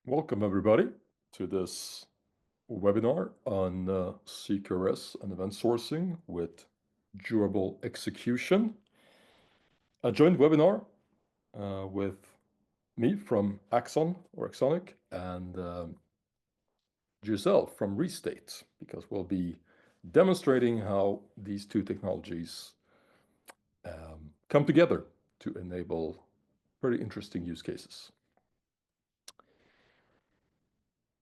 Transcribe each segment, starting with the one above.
Welcome, everybody, to this webinar on CQRS and Event Sourcing with Durable Execution. A joint webinar with me from Axon or Axonic and Giselle from Restate, because we'll be demonstrating how these two technologies come together to enable pretty interesting use cases.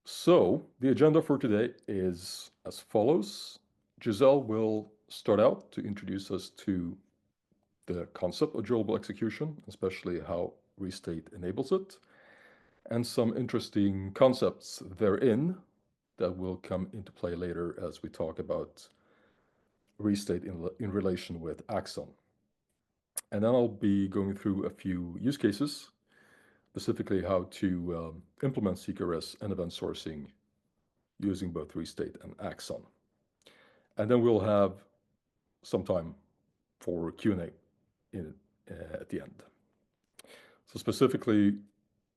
So the agenda for today is as follows. Giselle will start out to introduce us to the concept of durable execution, especially how Restate enables it, and some interesting concepts therein that will come into play later as we talk about Restate in relation with Axon. And then I'll be going through a few use cases, specifically how to implement CQRS and event sourcing using both Restate and Axon. And then we'll have some time for Q&A at the end. So specifically,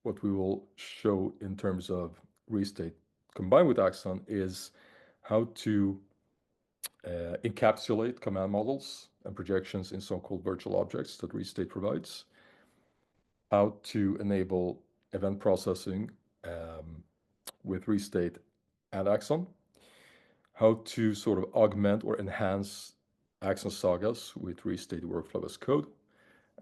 what we will show in terms of Restate combined with Axon is how to encapsulate command models and projections in so-called virtual objects that Restate provides, how to enable event processing with Restate and Axon, how to sort of augment or enhance Axon sagas with Restate workflow as code,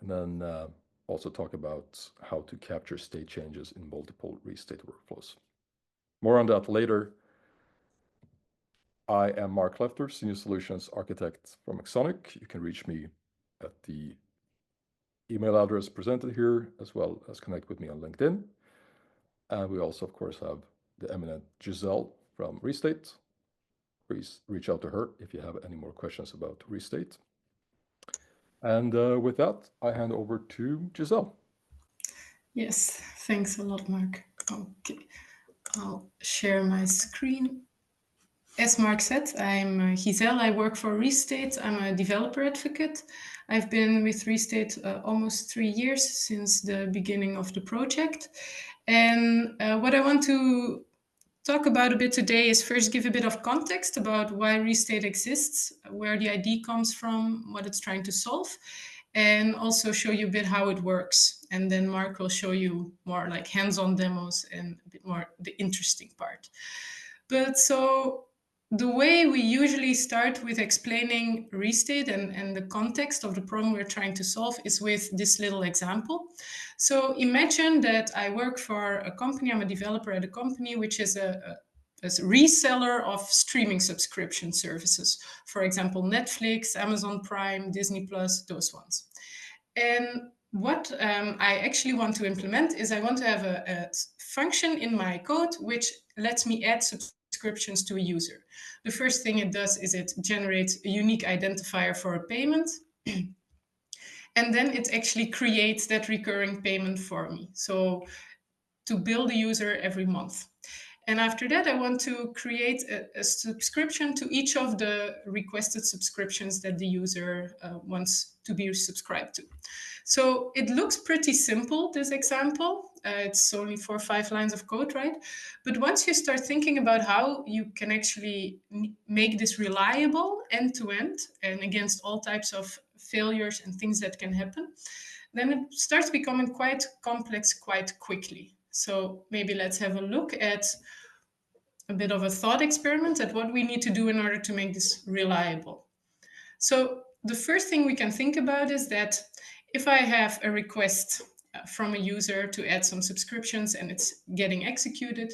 and then also talk about how to capture state changes in multiple Restate workflows. More on that later. I am Marc Klefter, Senior Solutions Architect from Axonic. You can reach me at the email address presented here, as well as connect with me on LinkedIn. And we also, of course, have the eminent Giselle from Restate. Please reach out to her if you have any more questions about Restate. And with that, I hand over to Giselle. Yes, thanks a lot, Marc. Okay, I'll share my screen. As Marc said, I'm Giselle. I work for Restate. I'm a developer advocate. I've been with Restate almost 3 years since the beginning of the project. And what I want to talk about a bit today is first give a bit of context about why Restate exists, where the idea comes from, what it's trying to solve, and also show you a bit how it works. And then Marc will show you more like hands-on demos and a bit more the interesting part. But so the way we usually start with explaining Restate and the context of the problem we're trying to solve is with this little example. So imagine that I work for a company, I'm a developer at a company, which is a reseller of streaming subscription services. For example, Netflix, Amazon Prime, Disney Plus, those ones. And what I actually want to implement is I want to have a function in my code which lets me add subscriptions to a user. The first thing it does is it generates a unique identifier for a payment. And then it actually creates that recurring payment for me. So to bill the user every month. And after that, I want to create a subscription to each of the requested subscriptions that the user wants to be subscribed to. So it looks pretty simple, this example. It's only 4 or 5 lines of code, right? But once you start thinking about how you can actually make this reliable end-to-end and against all types of failures and things that can happen, then it starts becoming quite complex quite quickly. So maybe let's have a look at a bit of a thought experiment at what we need to do in order to make this reliable. So the first thing we can think about is that if I have a request from a user to add some subscriptions and it's getting executed,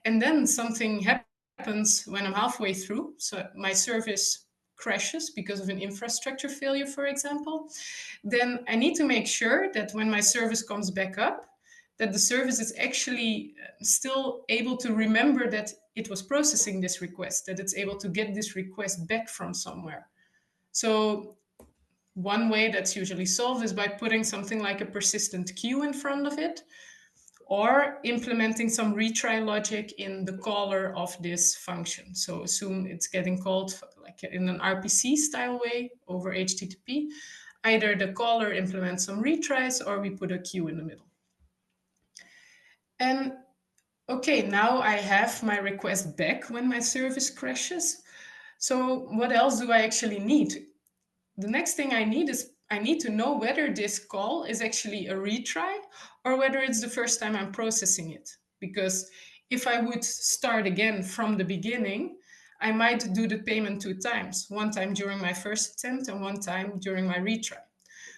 and then something happens when I'm halfway through, so my service crashes because of an infrastructure failure, for example, then I need to make sure that when my service comes back up, that the service is actually still able to remember that it was processing this request, that it's able to get this request back from somewhere. So one way that's usually solved is by putting something like a persistent queue in front of it, or implementing some retry logic in the caller of this function. So assume it's getting called like in an RPC style way over HTTP. Either the caller implements some retries or we put a queue in the middle. And okay, now I have my request back when my service crashes. So what else do I actually need? The next thing I need is I need to know whether this call is actually a retry or whether it's the first time I'm processing it. Because if I would start again from the beginning, I might do the payment 2 times, one time during my first attempt and one time during my retry.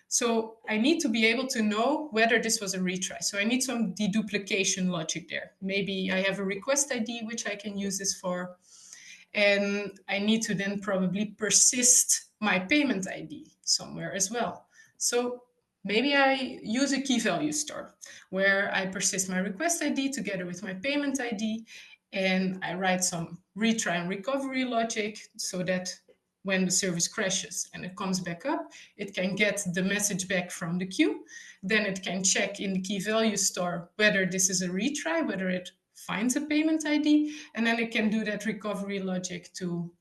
So I need to be able to know whether this was a retry. So I need some deduplication logic there. Maybe I have a request ID, which I can use this for. And I need to then probably persist my payment ID somewhere as well. So maybe I use a key value store where I persist my request ID together with my payment ID, and I write some retry and recovery logic so that when the service crashes and it comes back up, it can get the message back from the queue. Then it can check in the key value store whether this is a retry, whether it finds a payment ID, and then it can do that recovery logic to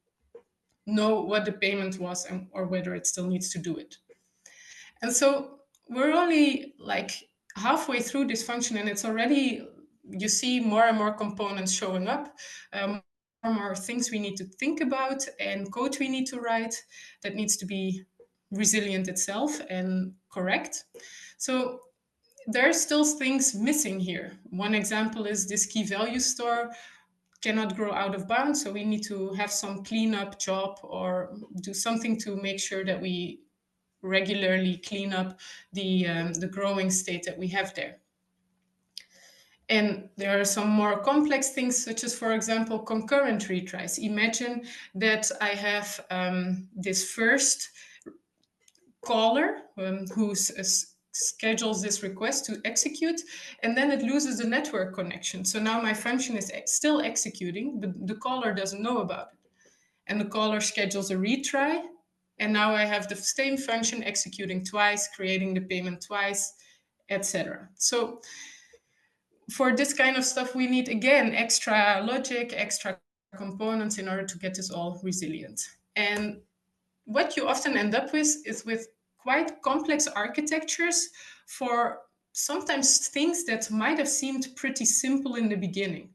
know what the payment was and, or whether it still needs to do it. And so we're only like halfway through this function, and it's already, you see more and more components showing up, more and more things we need to think about and code we need to write that needs to be resilient itself and correct. So there are still things missing here. One example is this key value store cannot grow out of bounds, so we need to have some cleanup job or do something to make sure that we regularly clean up the growing state that we have there. And there are some more complex things, such as, for example, concurrent retries. Imagine that I have this first caller who schedules this request to execute, and then it loses the network connection. So now my function is still executing, but the caller doesn't know about it. And the caller schedules a retry, and now I have the same function executing twice, creating the payment twice, etc. So for this kind of stuff, we need, again, extra logic, extra components in order to get this all resilient. And what you often end up with is with quite complex architectures for sometimes things that might have seemed pretty simple in the beginning.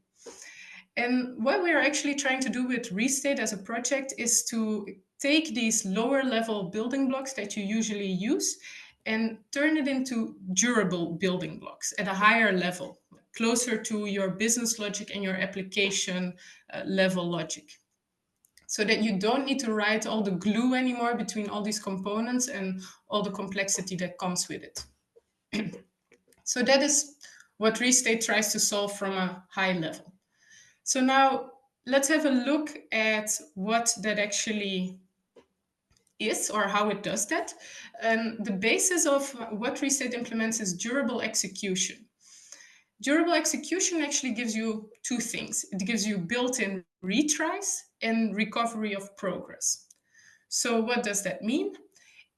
And what we are actually trying to do with Restate as a project is to take these lower level building blocks that you usually use and turn it into durable building blocks at a higher level, closer to your business logic and your application level logic, so that you don't need to write all the glue anymore between all these components and all the complexity that comes with it. So that is what Restate tries to solve from a high level. So now let's have a look at what that actually is or how it does that. And the basis of what Restate implements is durable execution. Durable execution actually gives you two things. It gives you built-in retries and recovery of progress. So what does that mean?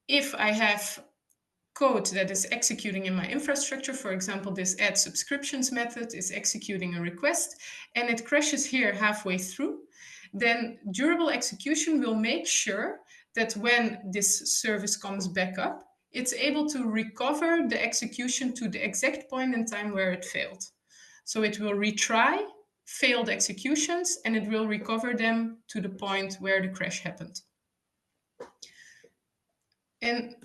If I have code that is executing in my infrastructure, for example, this add subscriptions method is executing a request and it crashes here halfway through, then durable execution will make sure that when this service comes back up, it's able to recover the execution to the exact point in time where it failed. So it will retry failed executions and it will recover them to the point where the crash happened. And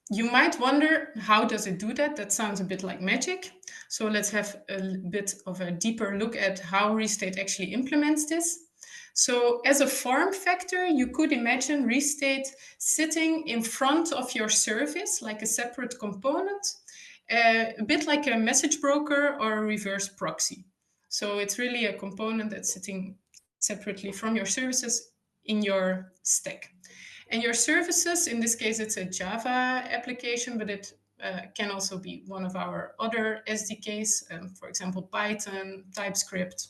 you might wonder, how does it do that? That sounds a bit like magic. So let's have a bit of a deeper look at how Restate actually implements this. So as a form factor, you could imagine Restate sitting in front of your service like a separate component, a bit like a message broker or a reverse proxy. So it's really a component that's sitting separately from your services in your stack. And your services, in this case, it's a Java application, but it can also be one of our other SDKs, for example, Python, TypeScript.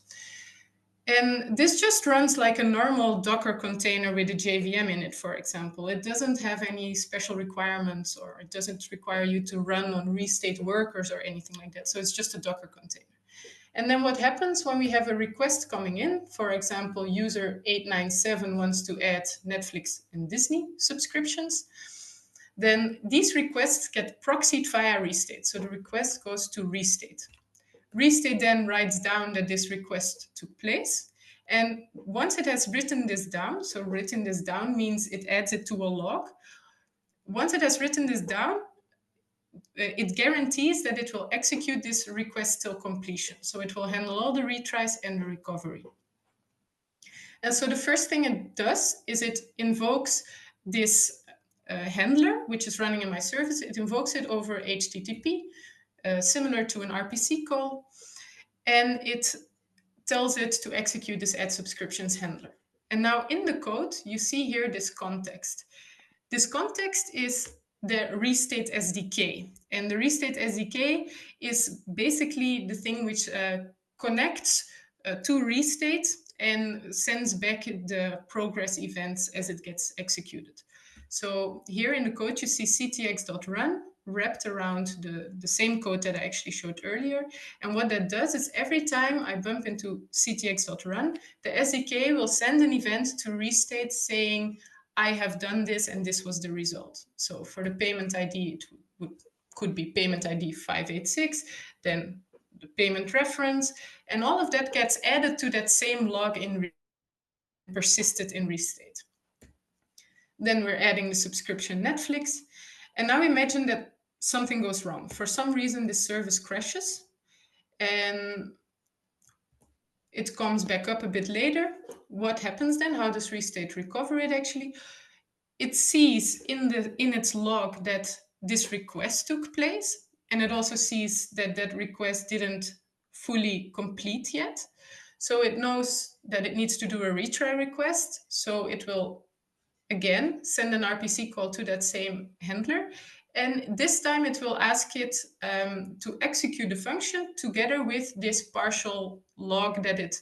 And this just runs like a normal Docker container with a JVM in it, for example. It doesn't have any special requirements, or it doesn't require you to run on Restate workers or anything like that. So it's just a Docker container. And then what happens when we have a request coming in? For example, user 897 wants to add Netflix and Disney subscriptions. Then these requests get proxied via Restate. So the request goes to Restate. Restate then writes down that this request took place. And once it has written this down, so written this down means it adds it to a log. Once it has written this down, it guarantees that it will execute this request till completion. So it will handle all the retries and the recovery. And so the first thing it does is it invokes this handler, which is running in my service. It invokes it over HTTP, similar to an RPC call. And it tells it to execute this add subscriptions handler. And now in the code, you see here this context. This context is the Restate SDK. And the Restate SDK is basically the thing which connects to Restate and sends back the progress events as it gets executed. So here in the code, you see ctx.run wrapped around the same code that I actually showed earlier. And what that does is every time I bump into ctx.run, the SDK will send an event to Restate saying, I have done this and this was the result. So for the payment ID, it could be payment ID 586, then the payment reference, and all of that gets added to that same log in persisted in Restate. Then we're adding the subscription Netflix. And now imagine that something goes wrong. For some reason, this service crashes and it comes back up a bit later. What happens then? How does Restate recover it actually? It sees in its log that this request took place, and it also sees that that request didn't fully complete yet. So it knows that it needs to do a retry request. So it will again send an RPC call to that same handler. And this time it will ask it to execute the function together with this partial log that it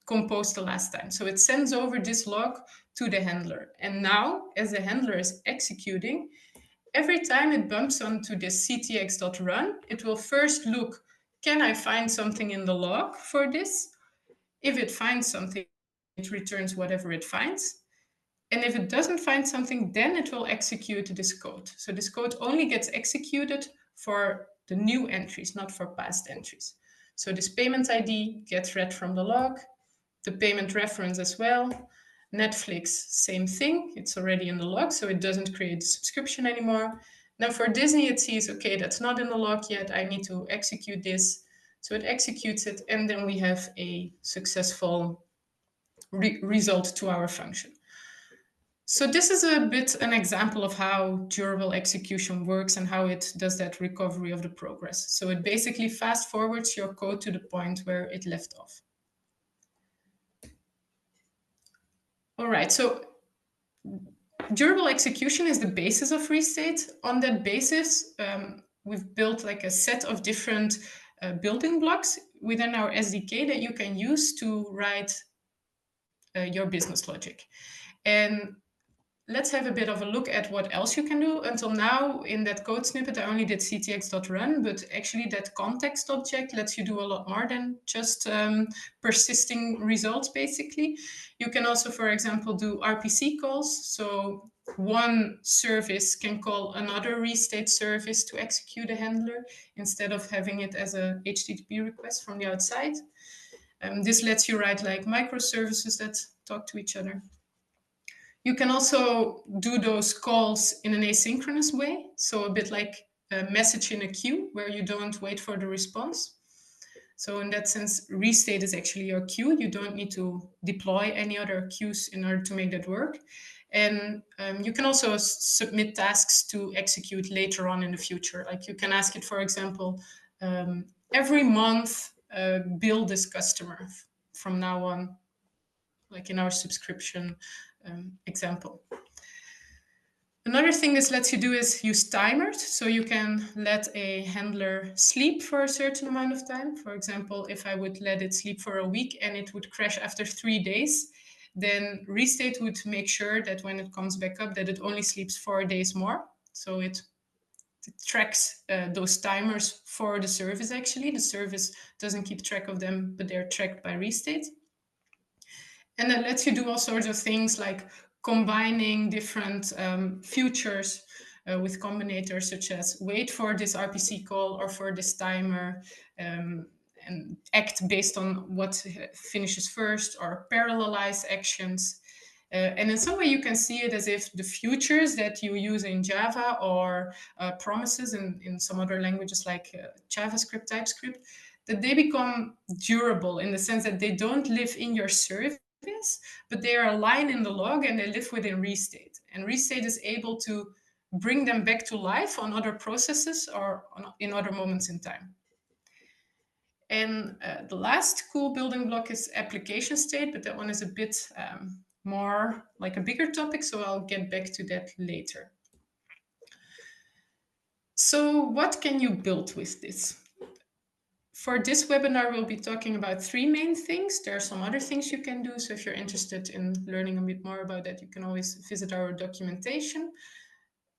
composed the last time. So it sends over this log to the handler. And now, as the handler is executing, every time it bumps onto this ctx.run, it will first look, can I find something in the log for this? If it finds something, it returns whatever it finds. And if it doesn't find something, then it will execute this code. So this code only gets executed for the new entries, not for past entries. So this payment ID gets read from the log, the payment reference as well. Netflix, same thing. It's already in the log, so it doesn't create the subscription anymore. Now for Disney, it sees, okay, that's not in the log yet. I need to execute this. So it executes it, and then we have a successful result to our function. So this is a bit an example of how durable execution works and how it does that recovery of the progress. So it basically fast forwards your code to the point where it left off. All right, so durable execution is the basis of Restate. On that basis, we've built like a set of different building blocks within our SDK that you can use to write your business logic. And let's have a bit of a look at what else you can do. Until now, in that code snippet, I only did ctx.run, but actually that context object lets you do a lot more than just persisting results, basically. You can also, for example, do RPC calls. So one service can call another Restate service to execute a handler instead of having it as a HTTP request from the outside. This lets you write like microservices that talk to each other. You can also do those calls in an asynchronous way, so a bit like a message in a queue where you don't wait for the response. So in that sense, Restate is actually your queue. You don't need to deploy any other queues in order to make that work. And you can also submit tasks to execute later on in the future. Like you can ask it, for example, every month, bill this customer from now on, like in our subscription example. Another thing this lets you do is use timers. So you can let a handler sleep for a certain amount of time. For example, if I would let it sleep for a week and it would crash after 3 days, then Restate would make sure that when it comes back up, that it only sleeps 4 days more. So it tracks those timers for the service, actually. The service doesn't keep track of them, but they're tracked by Restate. And that lets you do all sorts of things like combining different futures with combinators, such as wait for this RPC call or for this timer. and act based on what finishes first, or parallelize actions. And in some way you can see it as if the futures that you use in Java, or promises in some other languages like JavaScript, TypeScript, that they become durable in the sense that they don't live in your service, but they are a line in the log and they live within Restate. And Restate is able to bring them back to life on other processes or in other moments in time. And the last cool building block is application state, but that one is a bit more like a bigger topic, so I'll get back to that later. So what can you build with this? For this webinar, we'll be talking about three main things. There are some other things you can do, so if you're interested in learning a bit more about that, you can always visit our documentation.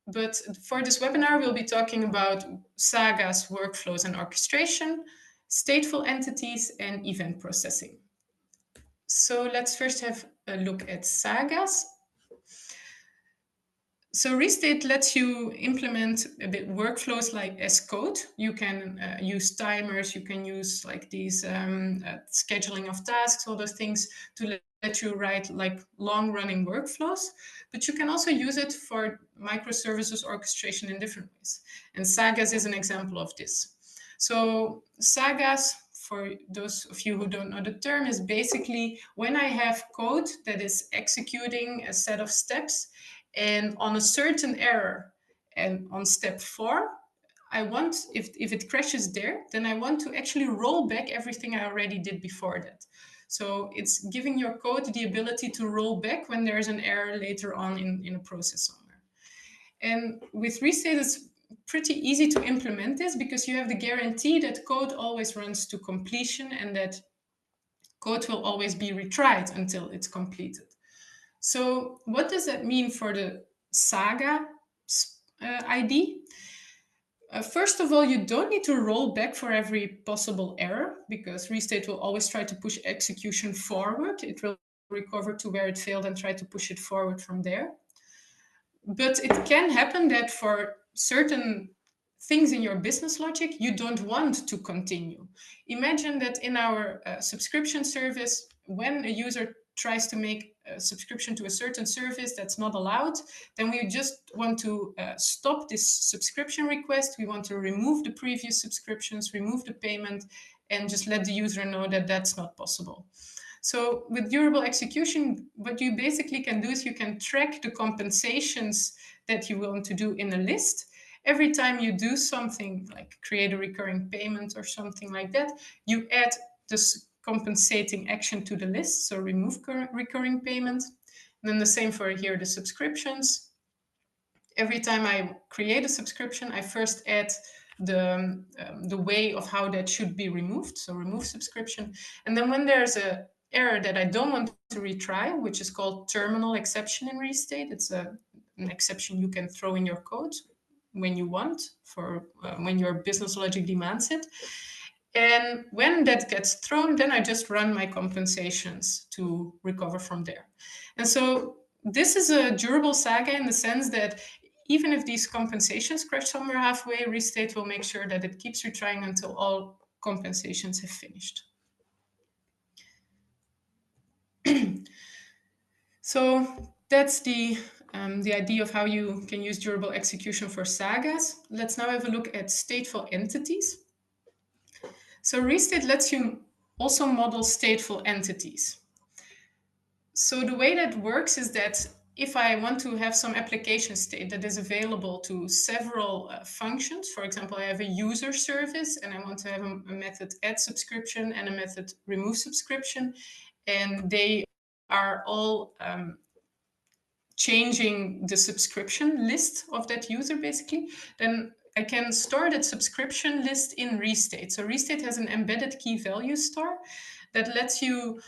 But for this webinar, we'll be talking about sagas, workflows, and orchestration, stateful entities, and event processing. So let's first have a look at sagas. So Restate lets you implement a bit workflows like as code. You can use timers, you can use like these scheduling of tasks, all those things to let you write like long-running workflows. But you can also use it for microservices orchestration in different ways. And Sagas is an example of this. So Sagas, for those of you who don't know the term, is basically when I have code that is executing a set of steps, and on a certain error and on step 4, I want, if it crashes there, then I want to actually roll back everything I already did before that. So it's giving your code the ability to roll back when there's an error later on in a process somewhere. And with Restate, it's pretty easy to implement this because you have the guarantee that code always runs to completion and that code will always be retried until it's completed. So what does that mean for the Saga ID? First of all, you don't need to roll back for every possible error because Restate will always try to push execution forward. It will recover to where it failed and try to push it forward from there. But it can happen that for certain things in your business logic, you don't want to continue. Imagine that in our subscription service, when a user tries to make a subscription to a certain service that's not allowed, then we just want to stop this subscription request. We want to remove the previous subscriptions, remove the payment, and just let the user know that that's not possible. So with durable execution, what you basically can do is you can track the compensations that you want to do in a list. Every time you do something like create a recurring payment or something like that, you add this compensating action to the list, so remove recurring payment. And then the same for here, the subscriptions. Every time I create a subscription, I first add the way of how that should be removed, so remove subscription. And then when there's a error that I don't want to retry, which is called terminal exception in Restate, it's an exception you can throw in your code when you want, for when your business logic demands it. And when that gets thrown, then I just run my compensations to recover from there. And so this is a durable saga in the sense that even if these compensations crash somewhere halfway, Restate will make sure that it keeps retrying until all compensations have finished. So that's the idea of how you can use durable execution for sagas. Let's now have a look at stateful entities. So Restate lets you also model stateful entities. So the way that works is that if I want to have some application state that is available to several functions, for example, I have a user service and I want to have a method add subscription and a method remove subscription, and they are all changing the subscription list of that user basically, then I can store that subscription list in Restate. So Restate has an embedded key value store that lets you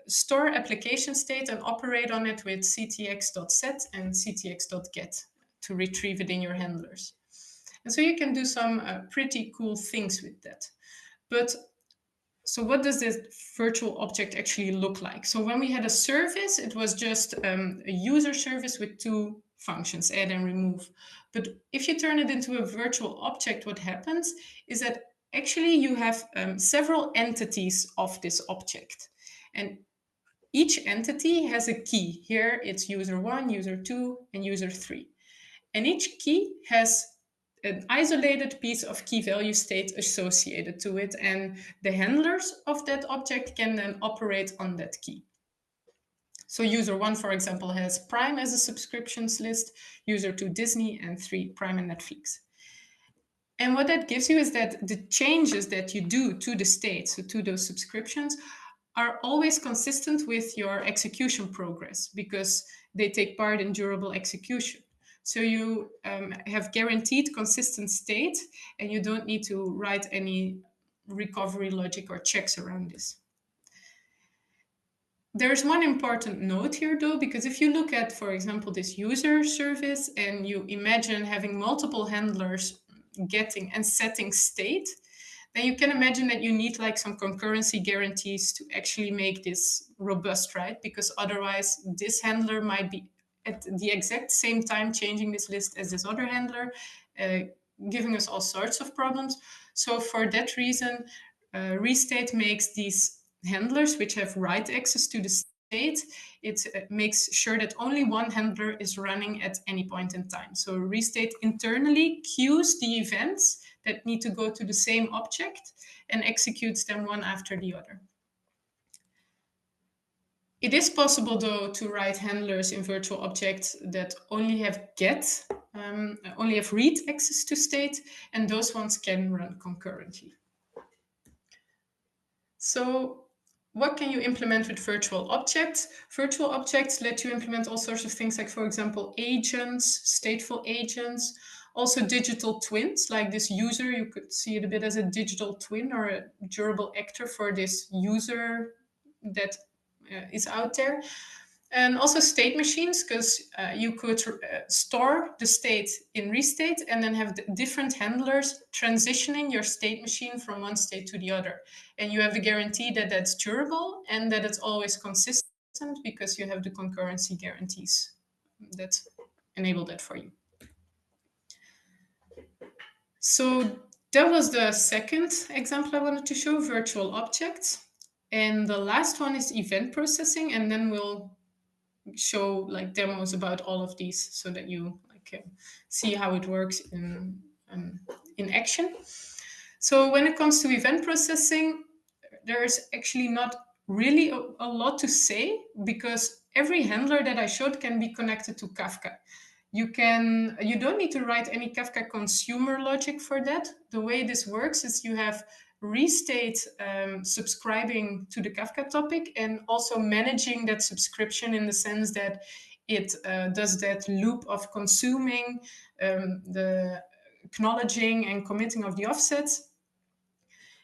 store application state and operate on it with ctx.set and ctx.get to retrieve it in your handlers. And so you can do some pretty cool things with that. But so what does this virtual object actually look like? So when we had a service, it was just a user service with two functions, add and remove. But if you turn it into a virtual object, what happens is that actually you have several entities of this object. And each entity has a key. Here it's user 1, user 2, and user 3. And each key has an isolated piece of key value state associated to it, and the handlers of that object can then operate on that key. So user 1, for example, has Prime as a subscriptions list, user 2 Disney, and 3 Prime and Netflix. And what that gives you is that the changes that you do to the state, so to those subscriptions, are always consistent with your execution progress because they take part in durable execution. So you have guaranteed consistent state, and you don't need to write any recovery logic or checks around this. There's one important note here, though, because if you look at, for example, this user service and you imagine having multiple handlers getting and setting state, then you can imagine that you need like some concurrency guarantees to actually make this robust, right? Because otherwise this handler might be at the exact same time changing this list as this other handler, giving us all sorts of problems. So for that reason, Restate makes these handlers which have write access to the state. It makes sure that only one handler is running at any point in time. So Restate internally queues the events that need to go to the same object and executes them one after the other. It is possible, though, to write handlers in virtual objects that only have get, only have read access to state, and those ones can run concurrently. So what can you implement with virtual objects? Virtual objects let you implement all sorts of things like, for example, agents, stateful agents, also digital twins, like this user. You could see it a bit as a digital twin or a durable actor for this user that is out there. And also state machines, because you could store the state in Restate and then have different handlers transitioning your state machine from one state to the other. And you have a guarantee that that's durable and that it's always consistent because you have the concurrency guarantees that enable that for you. So that was the second example I wanted to show, virtual objects. And the last one is event processing, and then we'll show like demos about all of these so that you like see how it works in action. So when it comes to event processing, there's actually not really a lot to say because every handler that I showed can be connected to Kafka. You don't need to write any Kafka consumer logic for that. The way this works is you have Restate subscribing to the Kafka topic and also managing that subscription in the sense that it does that loop of consuming, the acknowledging and committing of the offsets.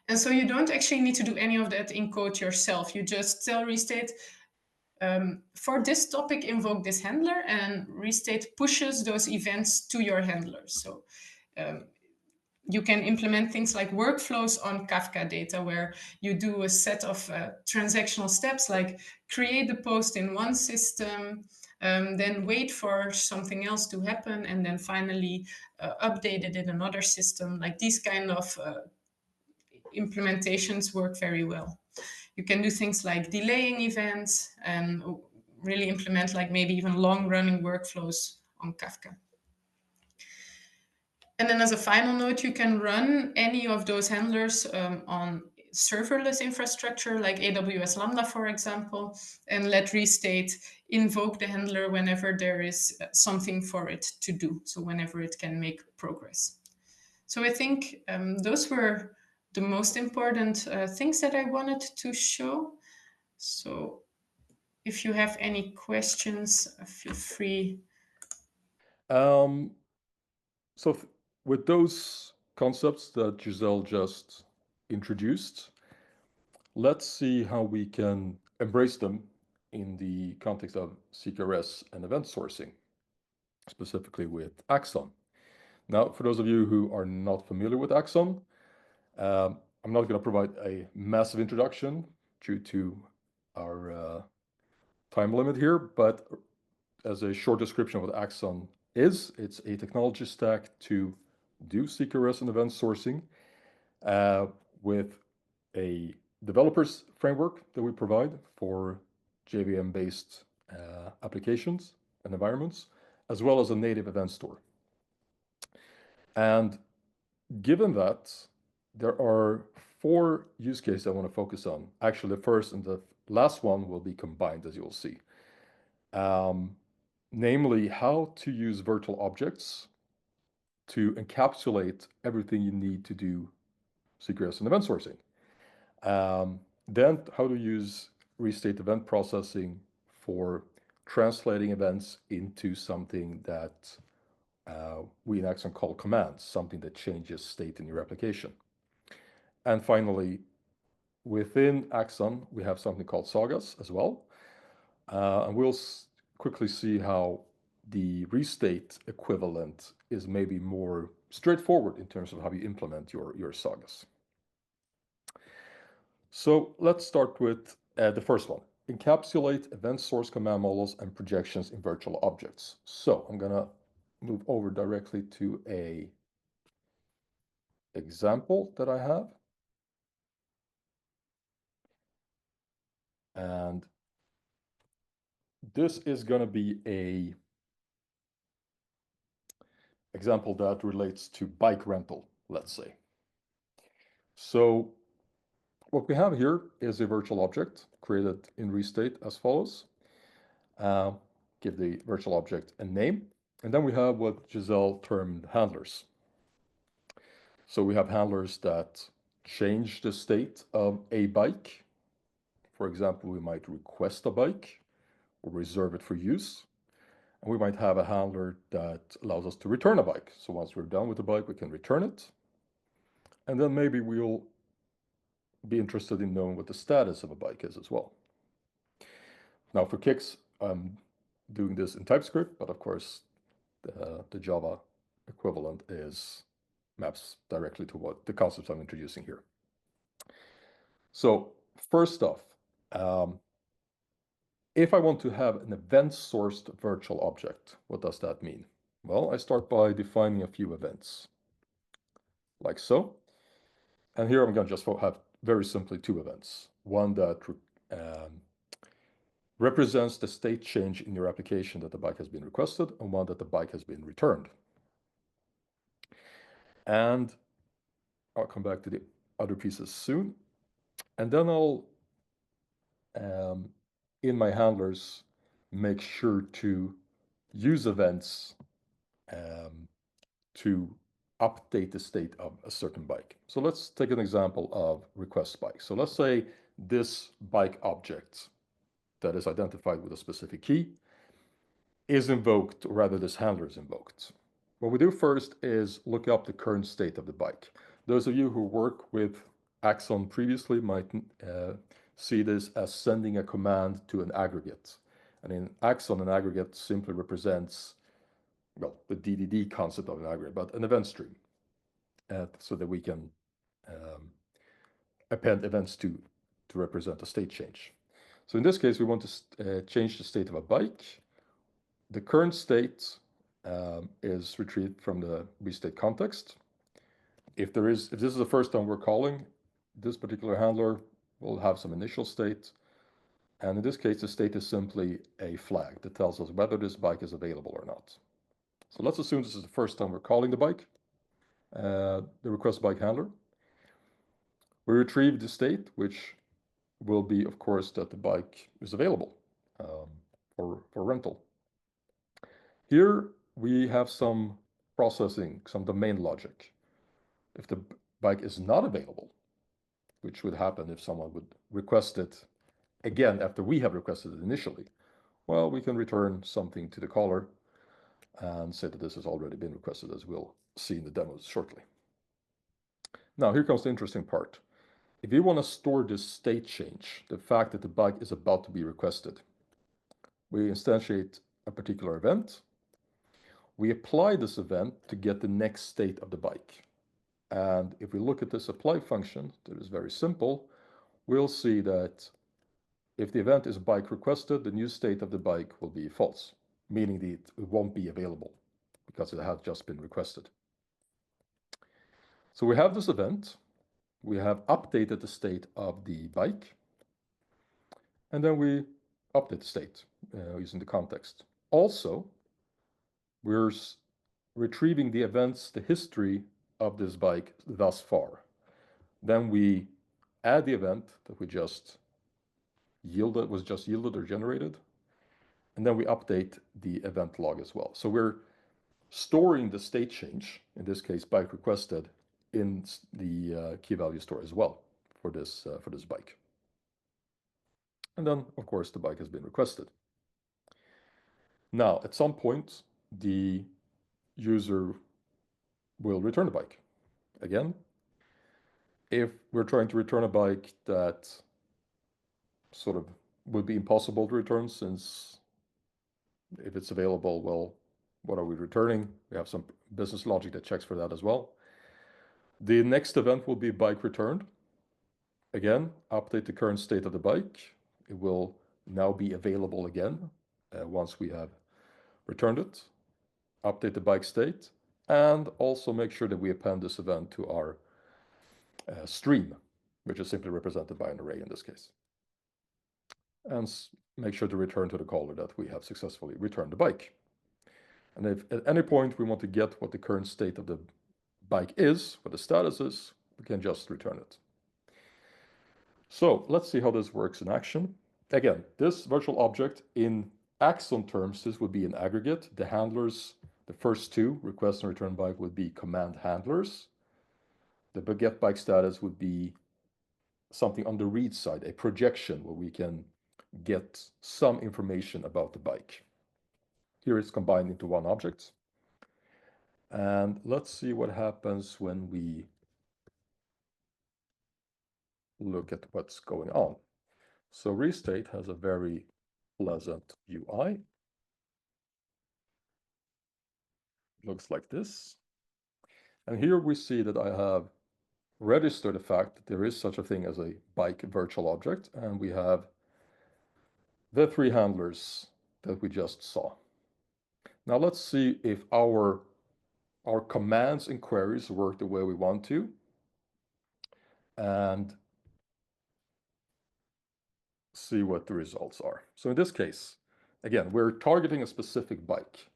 And so you don't actually need to do any of that in code yourself. You just tell Restate, for this topic, invoke this handler, and Restate pushes those events to your handlers. So you can implement things like workflows on Kafka data, where you do a set of transactional steps, like create the post in one system, then wait for something else to happen, and then finally update it in another system. Like these kind of implementations work very well. You can do things like delaying events and really implement like maybe even long-running workflows on Kafka. And then as a final note, you can run any of those handlers on serverless infrastructure like AWS Lambda, for example, and let Restate invoke the handler whenever there is something for it to do, so whenever it can make progress. So I think those were the most important things that I wanted to show. So if you have any questions, feel free. So with those concepts that Giselle just introduced, let's see how we can embrace them in the context of CQRS and event sourcing, specifically with Axon. Now, for those of you who are not familiar with Axon, I'm not going to provide a massive introduction due to our time limit here, but as a short description of what Axon is, it's a technology stack to do CQRS and event sourcing. with a developer's framework that we provide for JVM-based applications and environments, as well as a native event store. And given that, there are 4 use cases I want to focus on. Actually, the first and the last one will be combined, as you'll see. Namely, how to use virtual objects to encapsulate everything you need to do CQRS and event sourcing. Then how to use Restate event processing for translating events into something that we in Axon call commands, something that changes state in your application. And finally, within Axon, we have something called sagas as well. And we'll quickly see how the Restate equivalent is maybe more straightforward in terms of how you implement your sagas. So let's start with the first one. Encapsulate event source command models and projections in virtual objects. So I'm going to move over directly to a example that I have. And this is going to be a example that relates to bike rental, let's say. So what we have here is a virtual object created in Restate as follows. Give the virtual object a name, and then we have what Giselle termed handlers. So we have handlers that change the state of a bike. For example, we might request a bike or reserve it for use. And we might have a handler that allows us to return a bike. So once we're done with the bike, we can return it. And then maybe we'll be interested in knowing what the status of a bike is as well. Now for kicks, I'm doing this in TypeScript, but of course the Java equivalent maps directly to what the concepts I'm introducing here. So first off, if I want to have an event-sourced virtual object, what does that mean? Well, I start by defining a few events, like so. And here I'm going to just have very simply 2 events. One that represents the state change in your application that the bike has been requested, and one that the bike has been returned. And I'll come back to the other pieces soon. And then I'll, in my handlers, make sure to use events to update the state of a certain bike. So let's take an example of request bike. So let's say this bike object that is identified with a specific key is invoked, or rather this handler is invoked. What we do first is look up the current state of the bike. Those of you who work with Axon previously might see this as sending a command to an aggregate. And in Axon, an aggregate simply represents, well, the DDD concept of an aggregate, but an event stream, so that we can append events to represent a state change. So in this case, we want to change the state of a bike. The current state is retrieved from the Restate context. If this is the first time we're calling, this particular handler will have some initial state. And in this case, the state is simply a flag that tells us whether this bike is available or not. So let's assume this is the first time we're calling the bike, the request bike handler. We retrieve the state, which will be, of course, that the bike is available for rental. Here we have some processing, some domain logic. If the bike is not available, which would happen if someone would request it again after we have requested it initially, well, we can return something to the caller and say that this has already been requested, as we'll see in the demos shortly. Now, here comes the interesting part. If you want to store this state change, the fact that the bike is about to be requested, we instantiate a particular event. We apply this event to get the next state of the bike. And if we look at this apply function, that is very simple, we'll see that if the event is bike requested, the new state of the bike will be false, meaning that it won't be available because it has just been requested. So we have this event. we have updated the state of the bike, and then we update the state using the context. Also, we're retrieving the events, the history of this bike thus far. Then we add the event that was just yielded or generated, and then we update the event log as well. So we're storing the state change, in this case bike requested, in the key value store as well for this bike. And then, of course, the bike has been requested. Now, at some point, the user will return the bike. Again, if we're trying to return a bike that sort of would be impossible to return, since if it's available, well, what are we returning? We have some business logic that checks for that as well. The next event will be bike returned. Again, update the current state of the bike. It will now be available again once we have returned it. Update the bike state, and also make sure that we append this event to our stream, which is simply represented by an array in this case. And make sure to return to the caller that we have successfully returned the bike. And if at any point we want to get what the current state of the bike is, what the status is, we can just return it. So let's see how this works in action. Again, this virtual object in Axon terms, this would be an aggregate. The handlers, the first two, request and return bike, would be command handlers. The get bike status would be something on the read side, a projection where we can get some information about the bike. Here it's combined into one object. And let's see what happens when we look at what's going on. So Restate has a very pleasant UI. Looks like this. And here we see that I have registered the fact that there is such a thing as a bike virtual object, and we have the three handlers that we just saw. Now let's see if our commands and queries work the way we want to, and see what the results are. So in this case, again, we're targeting a specific bike.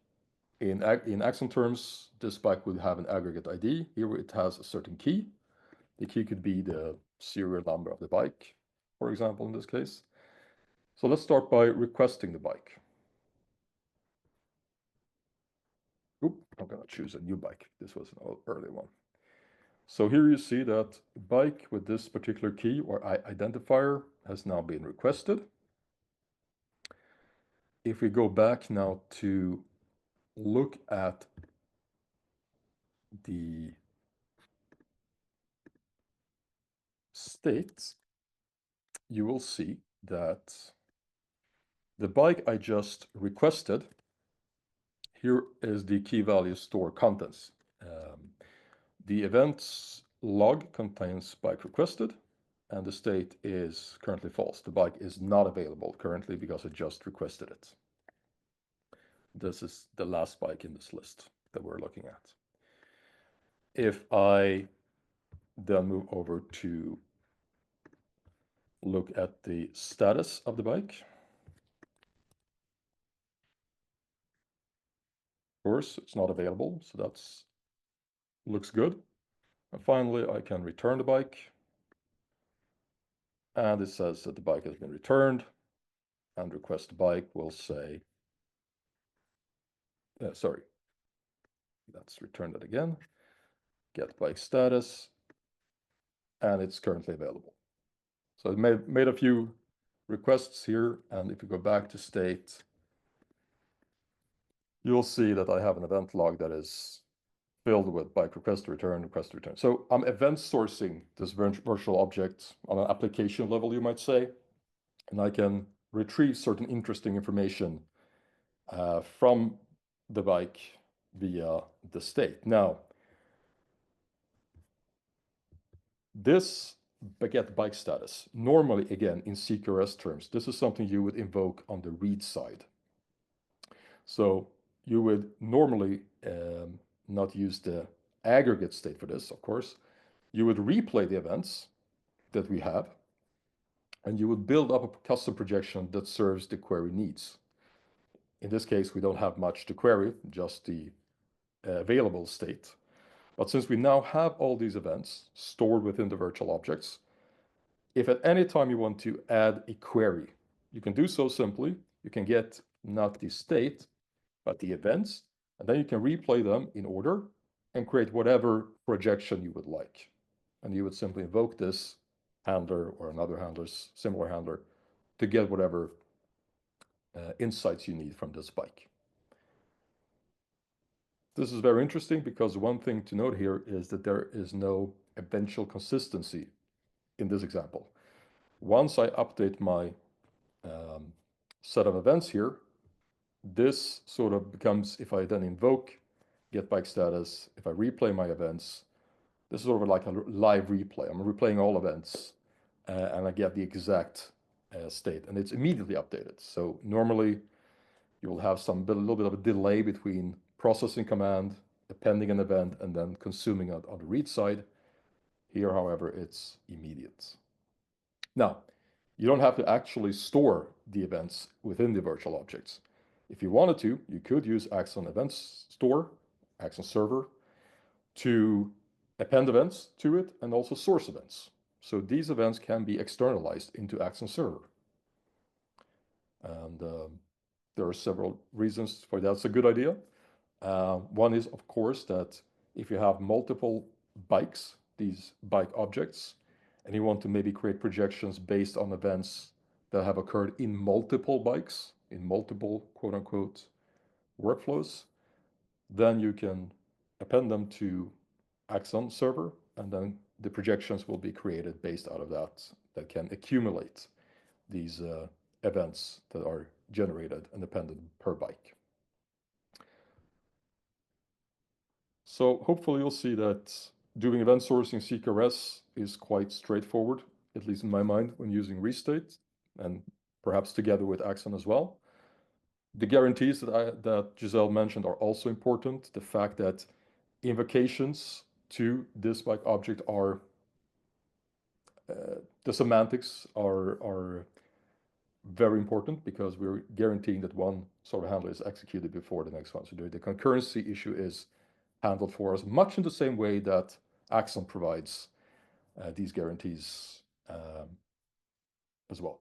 In Axon terms, this bike would have an aggregate ID. Here it has a certain key. The key could be the serial number of the bike, for example, in this case. So let's start by requesting the bike. Oop, I'm going to choose a new bike. This was an early one. So here you see that bike with this particular key or identifier has now been requested. If we go back now to look at the states, you will see that the bike I just requested, here is the key value store contents. The events log contains bike requested, and the state is currently false. The bike is not available currently because I just requested it. This is the last bike in this list that we're looking at. If I then move over to look at the status of the bike, of course, it's not available, so that's looks good. And finally, I can return the bike, and it says that the bike has been returned, and request bike will say, sorry, let's return that again, get bike status, and it's currently available. So it made a few requests here, and if you go back to state, you'll see that I have an event log that is filled with bike request to return, request to return. So I'm event sourcing this virtual object on an application level, you might say, and I can retrieve certain interesting information from the bike via the state. Now, this get bike status, normally, again, in CQRS terms, this is something you would invoke on the read side. So you would normally not use the aggregate state for this, of course, You would replay the events that we have, and you would build up a custom projection that serves the query needs. In this case, we don't have much to query, just the available state. But since we now have all these events stored within the virtual objects, if at any time you want to add a query, you can do so simply. You can get not the state, but the events, and then you can replay them in order and create whatever projection you would like. And you would simply invoke this handler or another handler's similar handler to get whatever insights you need from this spike. This is very interesting because one thing to note here is that there is no eventual consistency in this example. Once I update my set of events here, this sort of becomes, if I then invoke get bike status, if I replay my events, this is sort of like a live replay. I'm replaying all events and I get the exact state, and it's immediately updated. So normally you'll have a little bit of a delay between processing command, appending an event, and then consuming it on the read side. Here, however, it's immediate. Now, you don't have to actually store the events within the virtual objects. If you wanted to, you could use Axon Events Store, Axon Server, to append events to it and also source events. So these events can be externalized into Axon Server. And there are several reasons for that's a good idea. One is, of course, that if you have multiple bikes, these bike objects, and you want to maybe create projections based on events that have occurred in multiple bikes, in multiple quote-unquote workflows, then you can append them to Axon server, and then the projections will be created based out of that can accumulate these events that are generated and appended per bike. So hopefully you'll see that doing event sourcing CQRS is quite straightforward, at least in my mind, when using Restate, and perhaps together with Axon as well. The guarantees that Giselle mentioned are also important. The fact that invocations to this bike object are the semantics are very important because we're guaranteeing that one sort of handler is executed before the next one. So the concurrency issue is handled for us much in the same way that Axon provides these guarantees as well.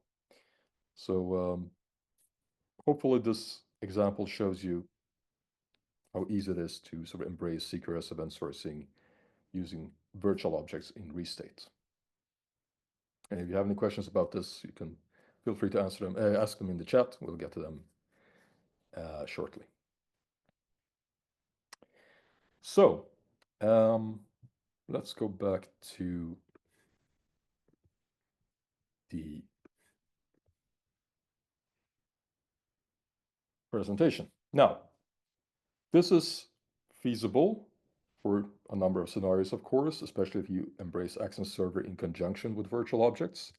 So hopefully this example shows you how easy it is to sort of embrace CQRS event sourcing using virtual objects in Restate. And if you have any questions about this, you can feel free to answer them, ask them in the chat. We'll get to them shortly. So let's go back to the presentation. Now, this is feasible for a number of scenarios, of course, especially if you embrace Axon Server in conjunction with virtual objects.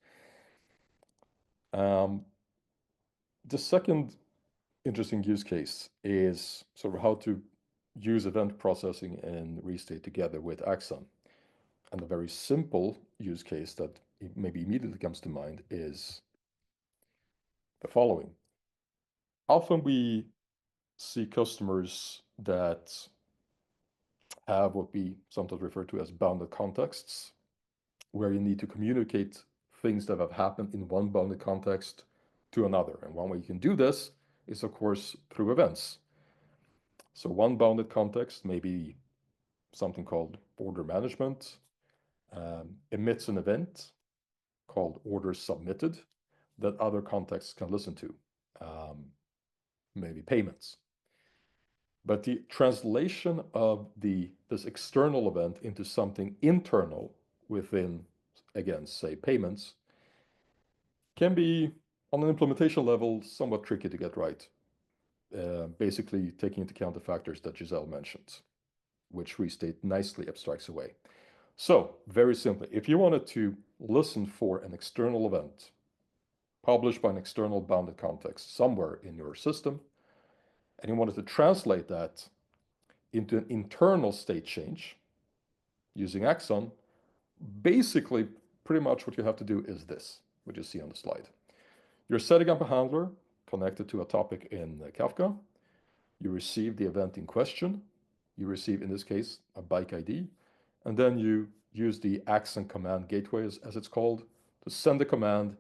The second interesting use case is sort of how to use event processing in Restate together with Axon. And a very simple use case that maybe immediately comes to mind is the following. Often we see customers that have what we sometimes refer to as bounded contexts, where you need to communicate things that have happened in one bounded context to another. And one way you can do this is, of course, through events. So one bounded context may be something called order management, emits an event called order submitted that other contexts can listen to, maybe payments. But the translation of this external event into something internal within, again, say payments, can be, on an implementation level, somewhat tricky to get right. Basically taking into account the factors that Giselle mentioned, which Restate nicely abstracts away. So, very simply, if you wanted to listen for an external event published by an external bounded context somewhere in your system, and you wanted to translate that into an internal state change using Axon, basically, pretty much what you have to do is this, what you see on the slide. You're setting up a handler connected to a topic in Kafka. You receive the event in question. You receive, in this case, a bike ID. And then you use the Axon command gateway, as it's called, to send the command.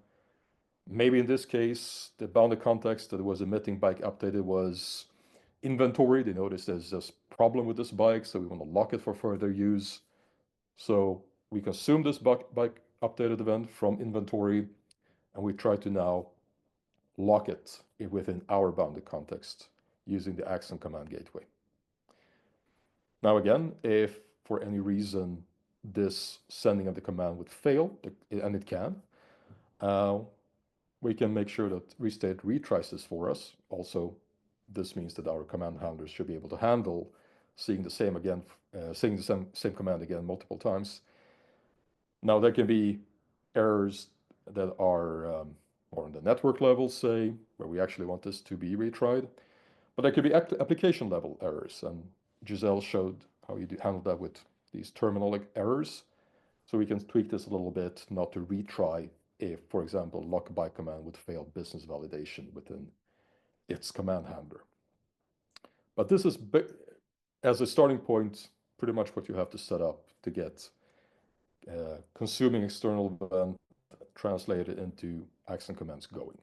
Maybe in this case, the bounded context that was emitting bike updated was inventory. They noticed there's this problem with this bike, so we want to lock it for further use. So we consume this bike updated event from inventory, and we try to now lock it within our bounded context using the Axon command gateway. Now again, if for any reason this sending of the command would fail, and it can, we can make sure that Restate retries this for us. Also, this means that our command handlers should be able to handle seeing the same command again multiple times. Now there can be errors that are more on the network level, say, where we actually want this to be retried. But there could be application level errors, and Giselle showed how you handle that with these terminal errors. So we can tweak this a little bit, not to retry if, for example, lock by command would fail business validation within its command handler. But this is, as a starting point, pretty much what you have to set up to get consuming external event translated into Axon commands going.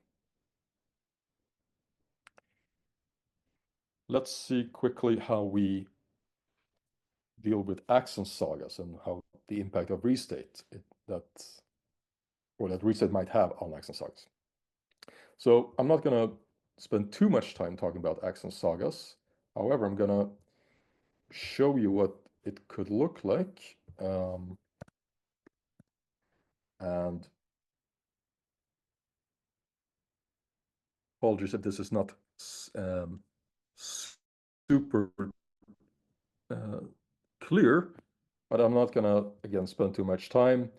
Let's see quickly how we deal with Axon sagas and how the impact of Restate that Restate might have on Axon sagas. So I'm not going to spend too much time talking about Axon sagas. However, I'm going to show you what it could look like. And apologies if this is not super clear, but I'm not going to, again, spend too much time.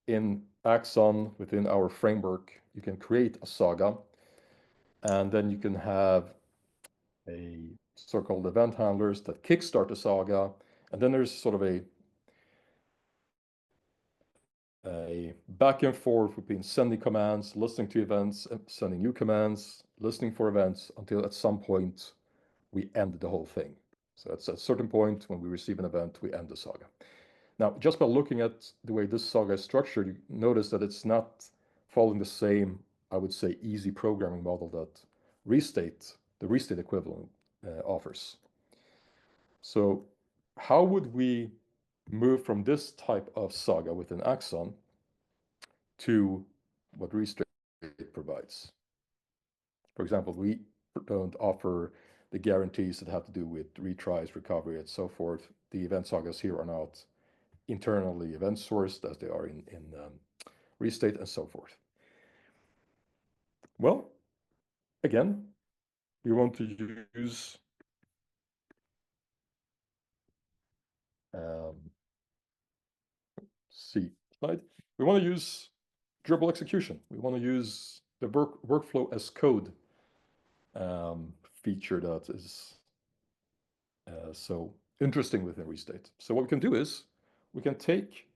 In Axon, within our framework, you can create a saga, and then you can have a so-called event handlers that kickstart the saga, and then there's sort of a back and forth between sending commands, listening to events, sending new commands, listening for events, until at some point we end the whole thing. So at a certain point when we receive an event, we end the saga. Now, just by looking at the way this saga is structured, you notice that it's not following the same, I would say, easy programming model that the Restate equivalent, offers. So how would we move from this type of saga within Axon to what Restate provides? For example, we don't offer the guarantees that have to do with retries, recovery, and so forth. The event sagas here are not internally event sourced as they are in Restate and so forth. Well, again, we want to use slide. We want to use durable execution. We want to use the workflow as code feature that is so interesting within Restate. So what we can do is we can take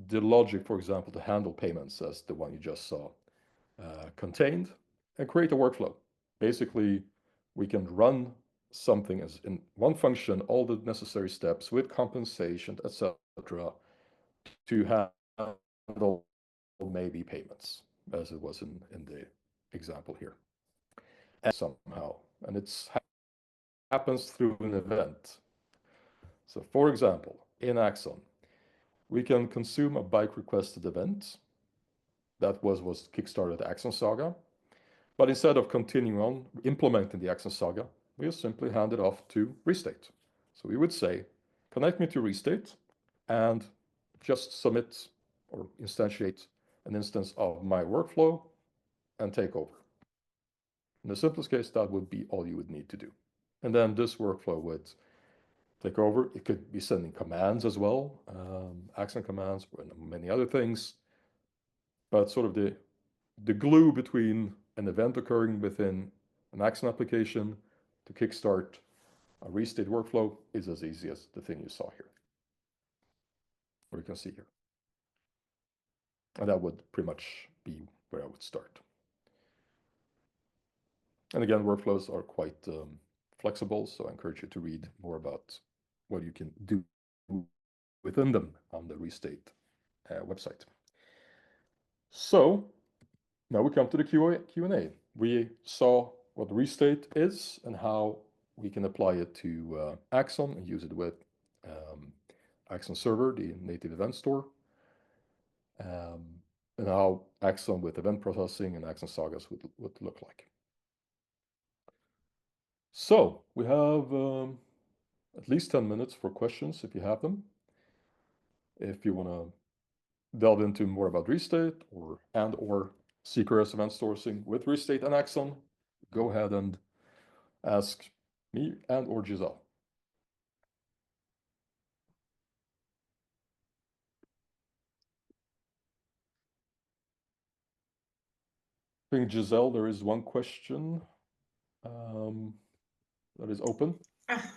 the logic, for example, to handle payments as the one you just saw contained, and create a workflow. Basically, we can run something as in one function, all the necessary steps with compensation, etc., to handle maybe payments, as it was in the example here. And somehow, and it happens through an event. So for example, in Axon, we can consume a bike requested event that was kickstarted Axon Saga. But instead of continuing on implementing the Axon Saga, we just simply hand it off to Restate. So we would say, connect me to Restate and just submit or instantiate an instance of my workflow and take over. In the simplest case, that would be all you would need to do. And then this workflow would take over. It could be sending commands as well, Axon commands and many other things. But sort of the glue between an event occurring within an Axon application to kickstart a Restate workflow is as easy as the thing you saw here, or you can see here. And that would pretty much be where I would start. And again, workflows are quite flexible, so I encourage you to read more about what you can do within them on the Restate website. So now we come to the Q&A. We saw what Restate is and how we can apply it to Axon and use it with Axon Server, the native event store, and how Axon with event processing and Axon Sagas would look like. So we have at least 10 minutes for questions if you have them. If you want to delve into more about Restate or CQRS event sourcing with Restate and Axon, go ahead and ask me and or Giselle. I think, Giselle, there is one question that is open.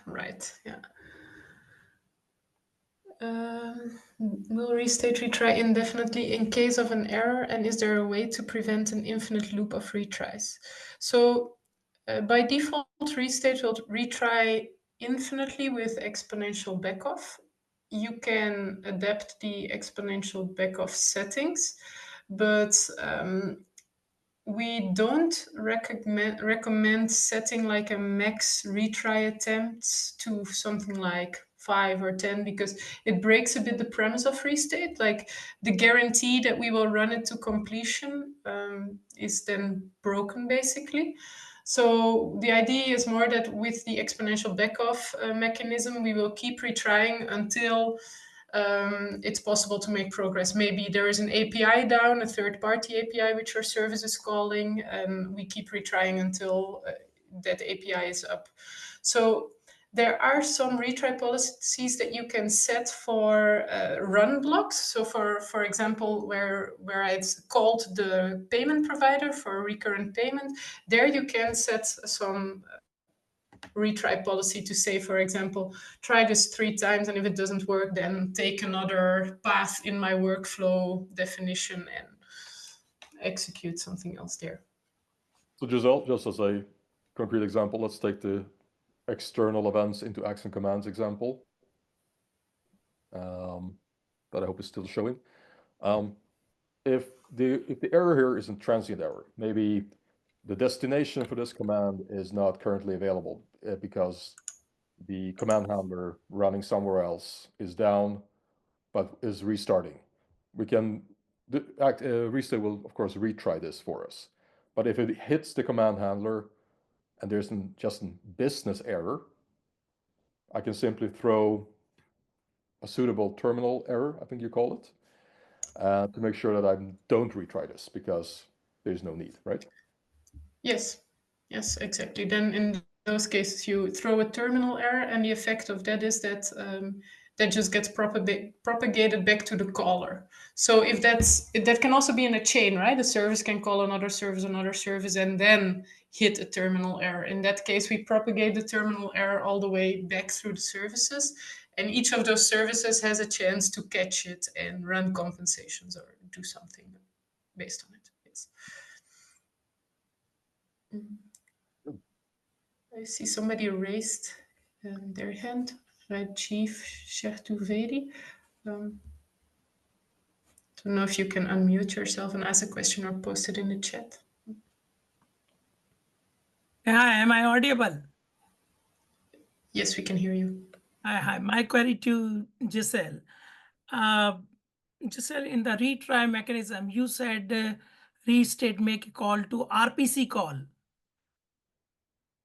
Right, yeah. Will Restate retry indefinitely in case of an error, and is there a way to prevent an infinite loop of retries? So by default, Restate will retry infinitely with exponential backoff. You can adapt the exponential backoff settings, but we don't recommend setting like a max retry attempts to something like 5 or 10, because it breaks a bit the premise of Restate. Like the guarantee that we will run it to completion is then broken basically. So the idea is more that with the exponential backoff mechanism, we will keep retrying until it's possible to make progress. Maybe there is an API down, a third-party API which our service is calling, and we keep retrying until that API is up. So there are some retry policies that you can set for run blocks. So for example, where it's called the payment provider for recurrent payment, there you can set some retry policy to say, for example, try this 3 times, and if it doesn't work, then take another path in my workflow definition and execute something else there. So Giselle, just as a concrete example, let's take the external events into Axon commands example that I hope is still showing. If the error here is a transient error, maybe the destination for this command is not currently available because the command handler running somewhere else is down, but is restarting. We can, Restate will of course retry this for us. But if it hits the command handler and there's just a business error, I can simply throw a suitable terminal error, I think you call it, to make sure that I don't retry this because there's no need, right? Yes, exactly. Then in those cases, you throw a terminal error, and the effect of that is that that just gets propagated back to the caller. So if that can also be in a chain, right? The service can call another service, and then hit a terminal error. In that case, we propagate the terminal error all the way back through the services, and each of those services has a chance to catch it and run compensations or do something based on it. Yes. I see somebody raised their hand. Rajiv Shertuvedi. Don't know if you can unmute yourself and ask a question or post it in the chat. Hi, am I audible? Yes, we can hear you. Hi. My query to Giselle. Giselle, in the retry mechanism, you said Restate make a call to RPC call.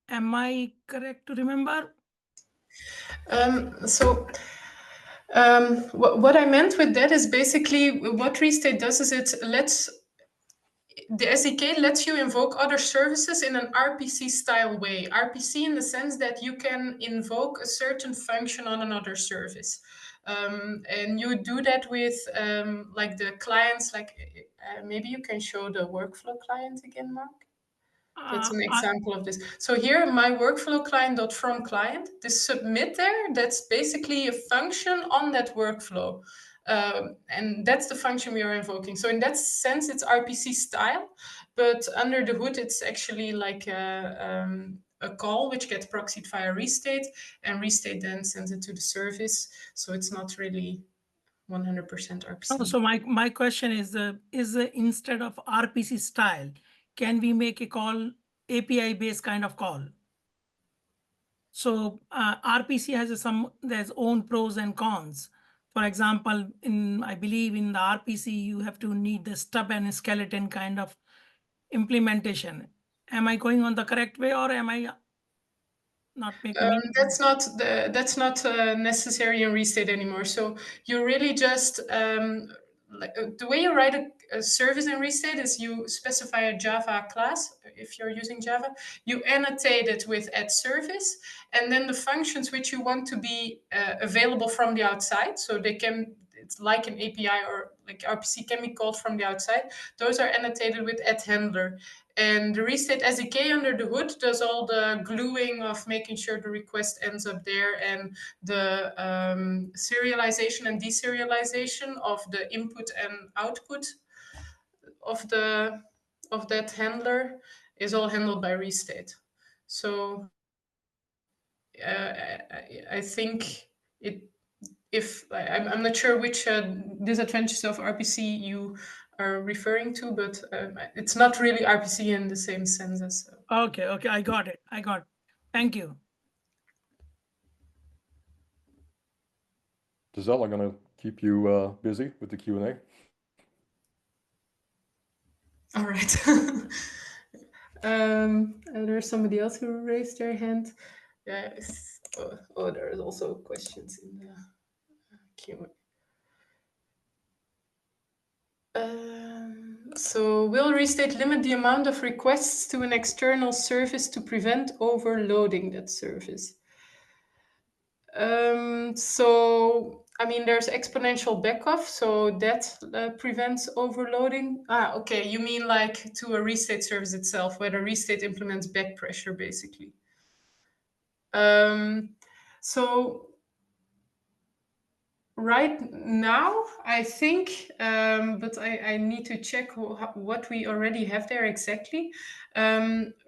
Am I correct to remember? What I meant with that is basically what Restate does is the SDK lets you invoke other services in an RPC style way. RPC in the sense that you can invoke a certain function on another service. And you do that with like the clients, like maybe you can show the workflow client again, Marc? That's an example of this. So here, my workflow client.from client, the submit there, that's basically a function on that workflow. And that's the function we are invoking. So in that sense, it's RPC style, but under the hood, it's actually like a call which gets proxied via Restate, and Restate then sends it to the service. So it's not really 100% RPC. Oh, so my question is instead of RPC style, can we make a call API based kind of call? So RPC has there's own pros and cons. For example, I believe in the RPC, you have to need the stub and skeleton kind of implementation. Am I going on the correct way, or am I not making? That's not necessary in Restate anymore. So you really just the way you write a service in Restate is you specify a Java class. If you're using Java, you annotate it with @service, and then the functions which you want to be available from the outside. So it's like an API or like RPC can be called from the outside. Those are annotated with @handler. And the Restate SDK under the hood does all the gluing of making sure the request ends up there, and the serialization and deserialization of the input and output of that handler is all handled by Restate. So I think I'm not sure which disadvantages of RPC you are referring to, but it's not really RPC in the same sense as. Okay, I got it. Thank you. Giselle, I'm going to keep you busy with the Q&A. All right. There's somebody else who raised their hand. Yes. Oh, there is also questions in the Q&A. So will Restate limit the amount of requests to an external service to prevent overloading that service? So, I mean, there's exponential backoff, so that prevents overloading. Okay, you mean like to a Restate service itself, where the Restate implements back pressure, basically. So right now, I think, but I need to check what we already have there exactly.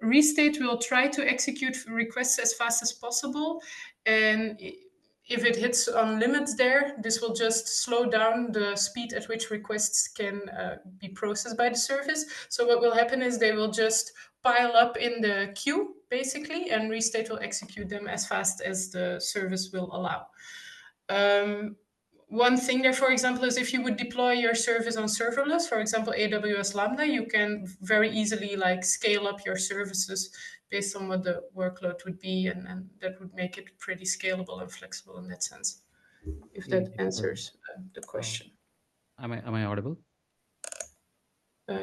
Restate will try to execute requests as fast as possible, and if it hits on limits there, this will just slow down the speed at which requests can be processed by the service. So what will happen is they will just pile up in the queue, basically, and Restate will execute them as fast as the service will allow. One thing there, for example, is if you would deploy your service on serverless, for example, AWS Lambda, you can very easily like scale up your services based on what the workload would be, and that would make it pretty scalable and flexible in that sense, if that answers the question. Am I audible?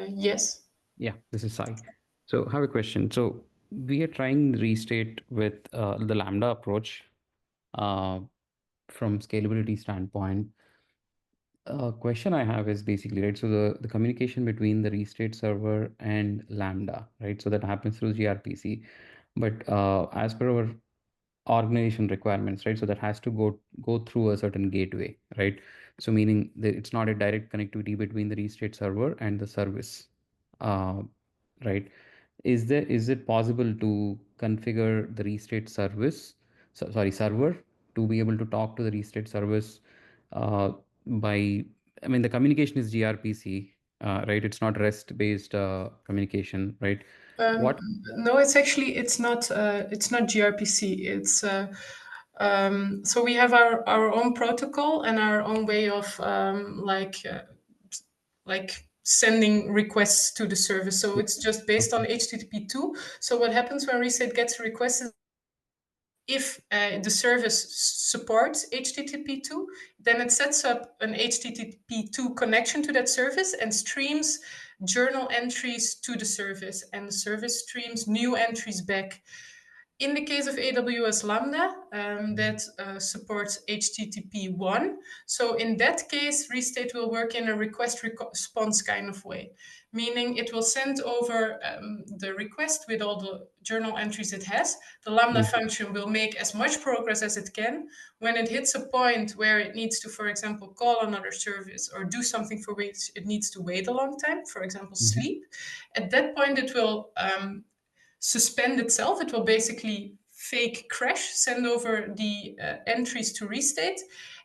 Yes. Yeah, this is Sai. So I have a question. So we are trying Restate with the Lambda approach from scalability standpoint. Question I have is basically, right, so the communication between the Restate server and Lambda, right, so that happens through gRPC, but as per our organization requirements, right, so that has to go through a certain gateway, right, so meaning that it's not a direct connectivity between the Restate server and the service, right? Is it possible to configure the Restate service, server, to be able to talk to the Restate service by, I mean, the communication is gRPC, right? It's not REST based communication, right? No, it's not gRPC. It's so we have our own protocol and our own way of like sending requests to the service. So it's just based on HTTP2. So what happens when Restate gets a request is if the service supports HTTP2, then it sets up an HTTP2 connection to that service and streams journal entries to the service, and the service streams new entries back. in the case of AWS Lambda, that supports HTTP 1. So in that case, Restate will work in a request response kind of way, meaning it will send over the request with all the journal entries it has. The Lambda function will make as much progress as it can. When it hits a point where it needs to, for example, call another service or do something for which it needs to wait a long time, for example, sleep, at that point it will suspend itself. It will basically fake crash, send over the entries to Restate,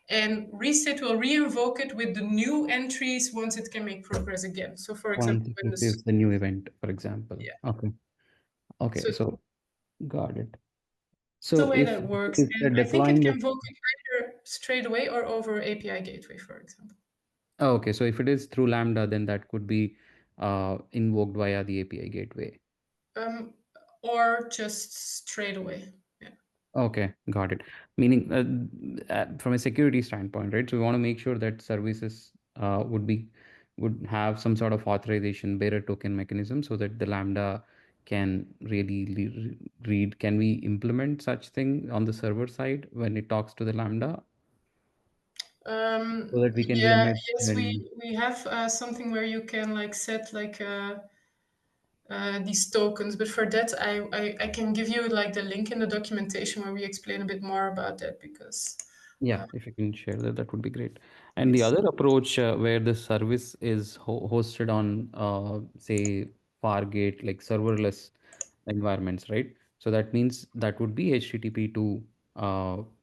and Restate will re-invoke it with the new entries once it can make progress again. So for example, Once it is the new event, for example. Yeah. Okay. Okay, so got it. the So way if that works, if they're and I think it deploying can it, invoke it either straight away or over API gateway, for example. oh, okay, so if it is through Lambda, then that could be invoked via the API gateway. Or just straight away. Yeah. Okay, got it. Meaning, from a security standpoint, right? So we want to make sure that services would have some sort of authorization bearer token mechanism so that the Lambda can really read. Can we implement such thing on the server side when it talks to the Lambda? So that we can limit yes, when we have something where you can like set like these tokens, but for that I can give you like the link in the documentation where we explain a bit more about that, because yeah, if you can share that, that would be great. And the yes. other approach where the service is hosted on, say, Fargate, like serverless environments, right? So that means that would be HTTP2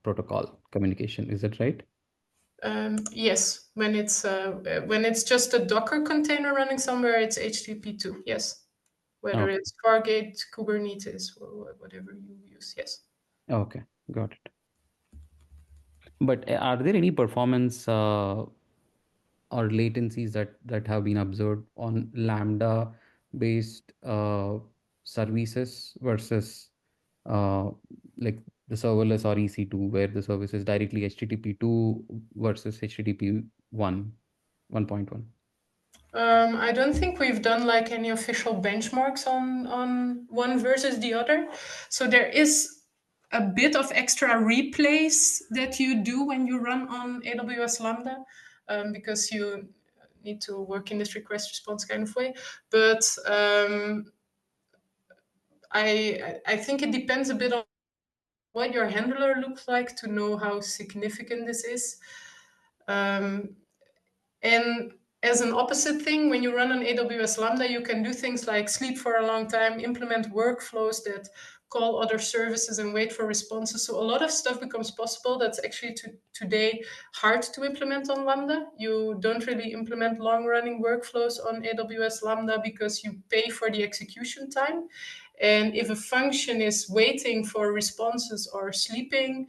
protocol communication. Is that right? Yes, when it's just a Docker container running somewhere, it's HTTP2. Yes, whether Okay. it's Fargate, Kubernetes, or whatever you use. Yes. Okay, got it. But are there any performance or latencies that have been observed on Lambda based services versus like the serverless or EC2, where the service is directly HTTP2 versus HTTP 1.1? I don't think we've done like any official benchmarks on one versus the other. So there is a bit of extra replays that you do when you run on AWS Lambda, because you need to work in this request response kind of way. But I think it depends a bit on what your handler looks like to know how significant this is. And as an opposite thing, when you run on AWS Lambda, you can do things like sleep for a long time, implement workflows that call other services and wait for responses. So a lot of stuff becomes possible that's actually today hard to implement on Lambda. You don't really implement long-running workflows on AWS Lambda because you pay for the execution time. And if a function is waiting for responses or sleeping,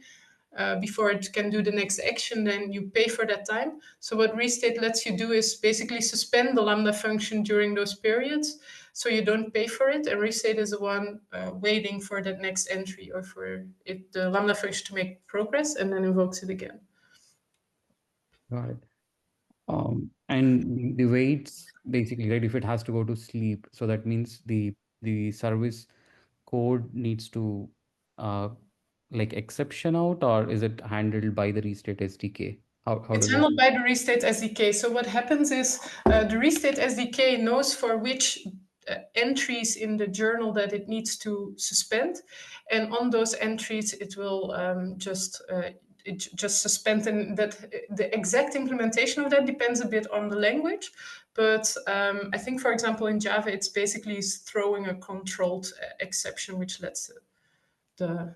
before it can do the next action, then you pay for that time. So what Restate lets you do is basically suspend the Lambda function during those periods, so you don't pay for it. And Restate is the one waiting for that next entry or for the Lambda function to make progress, and then invokes it again. Got it. And the waits basically, right? If it has to go to sleep, so that means the service code needs to like exception out, or is it handled by the Restate SDK? How It's does it? handled by the Restate SDK. So what happens is the Restate SDK knows for which entries in the journal that it needs to suspend, and on those entries it will just suspend. And that the exact implementation of that depends a bit on the language. But I think, for example, in Java, it's basically throwing a controlled exception, which lets the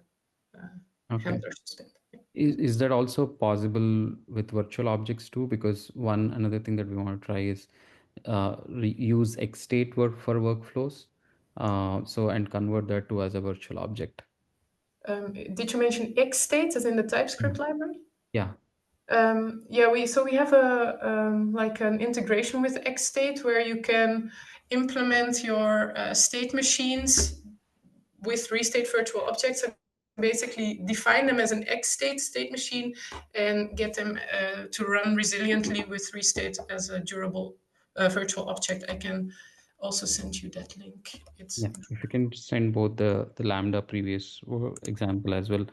handler suspend. Is that also possible with virtual objects too? Because another thing that we want to try is use XState for workflows, so and convert that to as a virtual object. Did you mention XState as in the TypeScript library? Yeah. Yeah, we have a like an integration with XState where you can implement your state machines with Restate Virtual Objects and basically define them as an XState state machine and get them to run resiliently with Restate as a durable virtual object. I can also send you that link. Yeah, if you can send both the Lambda previous example as well,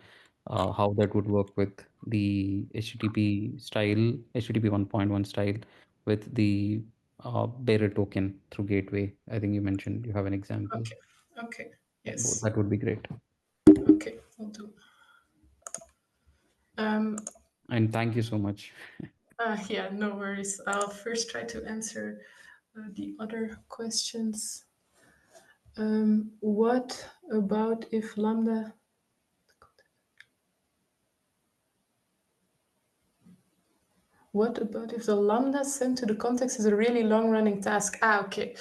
how that would work with the HTTP style, HTTP 1.1 style with the bearer token through gateway. I think you mentioned you have an example. Okay, yes. That would be great. Okay, I'll do. And thank you so much. Yeah, no worries. I'll first try to answer the other questions. What about if Lambda... What about if the Lambda sent to the context is a really long-running task? Okay.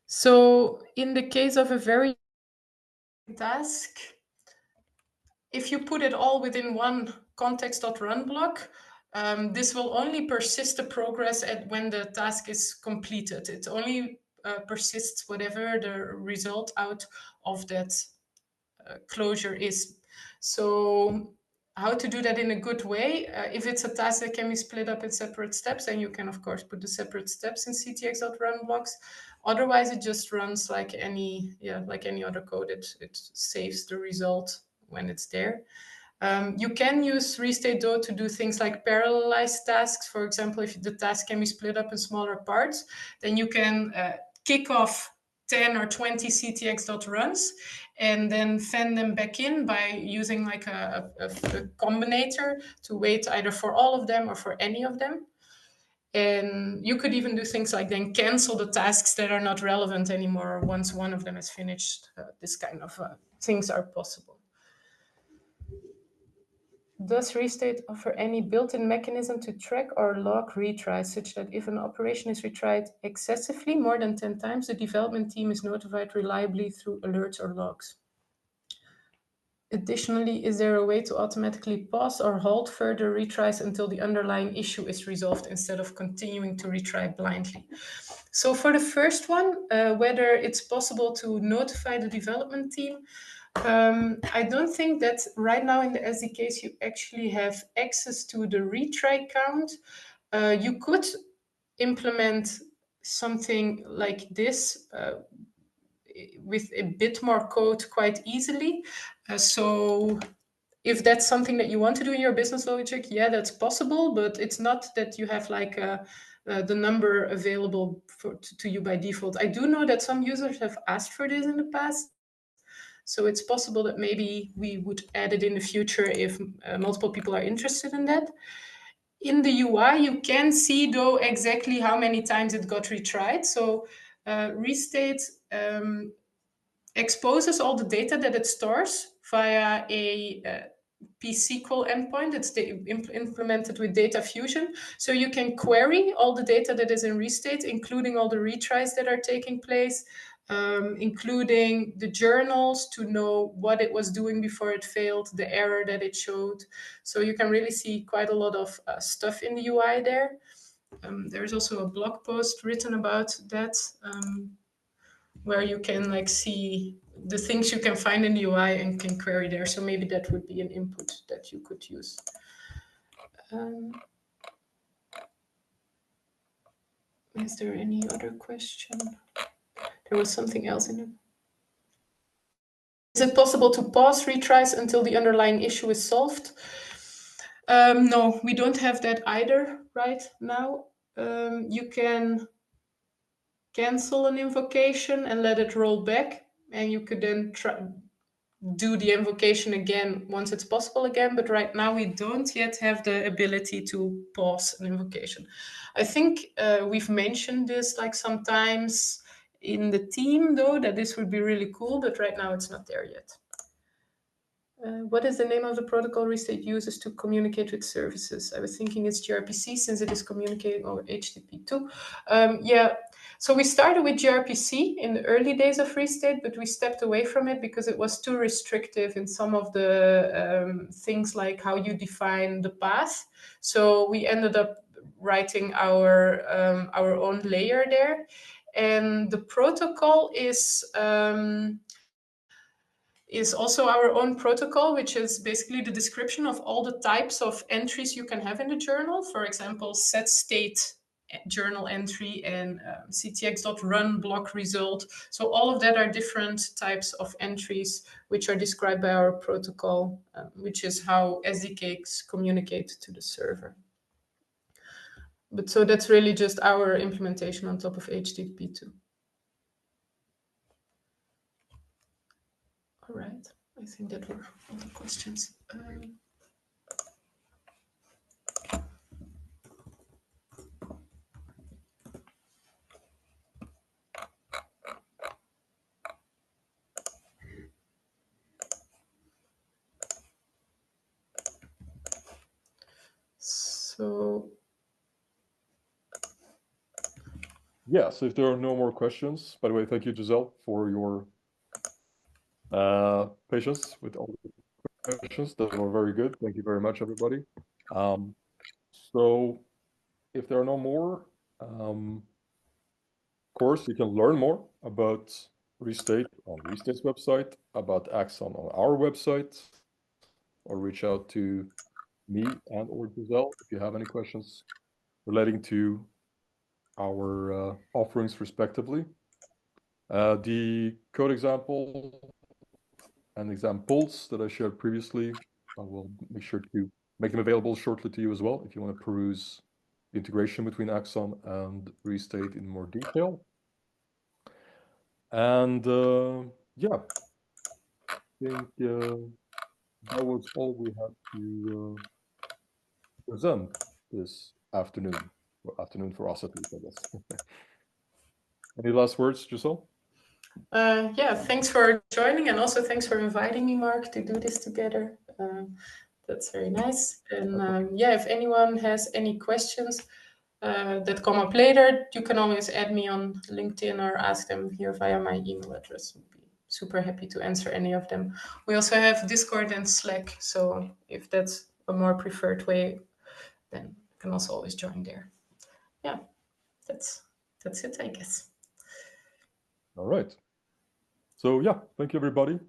So in the case of a very task, if you put it all within one context.run block, this will only persist the progress when the task is completed. It only persists whatever the result out of that closure is. So how to do that in a good way? If it's a task that can be split up in separate steps, then you can of course put the separate steps in ctx.run blocks. Otherwise, it just runs like any other code. It saves the result when it's there. You can use Restate though to do things like parallelize tasks. For example, if the task can be split up in smaller parts, then you can kick off 10 or 20 ctx.runs and then fan them back in by using like a combinator to wait either for all of them or for any of them. And you could even do things like then cancel the tasks that are not relevant anymore once one of them is finished. This kind of things are possible. Does Restate offer any built-in mechanism to track or log retries, such that if an operation is retried excessively, more than 10 times, the development team is notified reliably through alerts or logs? Additionally, is there a way to automatically pause or halt further retries until the underlying issue is resolved instead of continuing to retry blindly? So for the first one, whether it's possible to notify the development team, I don't think that right now in the SDKs you actually have access to the retry count. You could implement something like this with a bit more code quite easily. So if that's something that you want to do in your business logic, yeah, that's possible, but it's not that you have like the number available to you by default. I do know that some users have asked for this in the past. So it's possible that maybe we would add it in the future if multiple people are interested in that. In the UI, you can see though exactly how many times it got retried. So Restate exposes all the data that it stores via a pSQL endpoint. It's implemented with Data Fusion. So you can query all the data that is in Restate, including all the retries that are taking place, including the journals to know what it was doing before it failed, the error that it showed. So you can really see quite a lot of stuff in the UI there. There's also a blog post written about that, where you can like see the things you can find in the UI and can query there. So maybe that would be an input that you could use. Is there any other question? There was something else in it. Is it possible to pause retries until the underlying issue is solved? No, we don't have that either right now. You can cancel an invocation and let it roll back, and you could then do the invocation again once it's possible again, but right now we don't yet have the ability to pause an invocation. I think we've mentioned this like sometimes in the team though, that this would be really cool, but right now it's not there yet. What is the name of the protocol Restate uses to communicate with services? I was thinking it's gRPC since it is communicating over HTTP too. Yeah, so we started with gRPC in the early days of Restate, but we stepped away from it because it was too restrictive in some of the things like how you define the path. So we ended up writing our own layer there. And the protocol is also our own protocol, which is basically the description of all the types of entries you can have in the journal. For example, set state journal entry and ctx.run block result. So all of that are different types of entries which are described by our protocol, which is how SDKs communicate to the server. But so that's really just our implementation on top of HTTP2. All right, I think that were all the questions. So yeah, so if there are no more questions, by the way, thank you, Giselle, for your patience with all the questions. That were very good. Thank you very much, everybody. So if there are no more, of course, you can learn more about Restate on Restate's website, about Axon on our website, or reach out to me and or Giselle if you have any questions relating to our offerings respectively. The code example and examples that I shared previously, I will make sure to make them available shortly to you as well if you want to peruse the integration between Axon and Restate in more detail. And yeah, I think that was all we had to present this afternoon, or afternoon for us at least, I guess. Any last words, Giselle? Yeah, thanks for joining, and also thanks for inviting me, Marc, to do this together. That's very nice. And yeah, if anyone has any questions that come up later, you can always add me on LinkedIn or ask them here via my email address. I'd be super happy to answer any of them. We also have Discord and Slack, so if that's a more preferred way, then you can also always join there. Yeah, that's it, I guess. All right. So yeah, thank you, everybody.